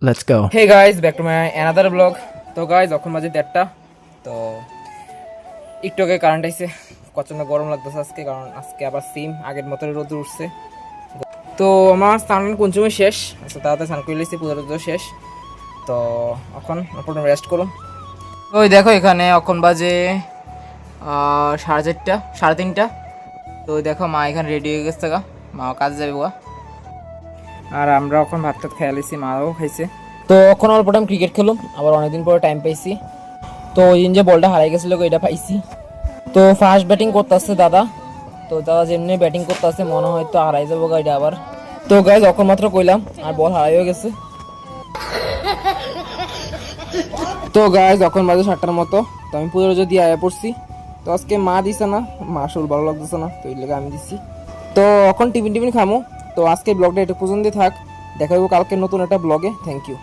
Let's go. Hey guys, back to my another vlog. তো guys এখন মাঝে 1:30টা। তো একটু আগে কারেন্ট আইছে, প্রচন্ড গরম লাগতেছে আজকে, কারণ আজকে আবার সেম আগের মতোই রোদ উঠছে। তো আমার স্নান কোন সময় শেষ, আচ্ছা তাড়াতাড়ি স্নান করে লিছি, পুজো টুজো শেষ। তো এখন আপনার রেস্ট করুন। ওই দেখো এখানে এখন বাজে 4:30, 3:30। তো ওই দেখো মা এখানে রেডি হয়ে গেছে গা, মা কাজে যাবে গা। আর আমরা এখন ভাত টাত খেয়ে লিছি, মাও খাইছে। তো এখন অল্প টাইম ক্রিকেট খেলুম, আবার অনেকদিন পরে টাইম পাইছি। তো ওই দিন যে বলটা হারাই গেছিলো এটা পাইছি। তো ফার্স্ট ব্যাটিং করতেছে দাদা। তো দাদা যেমনি ব্যাটিং করতেছে মনে হয় তো হারাই যাবো গাইডা আবার। তো গাইজ এখন মাত্র কইলাম আর বল হারাইও গেছে। তো গাইজ এখন বাজে 7টার মতো। তো আমি পুজোর যদি আয়া পড়ছি। তো আজকে মা দিছে না, মা শরীর ভালো লাগতেছে না, তো এই লেগে আমি দিচ্ছি। তো এখন টিফিন খামো। তো আজকে ব্লগটা এটা পর্যন্তই থাক, দেখা হইব কালকে নতুন একটা ব্লগে। Thank you.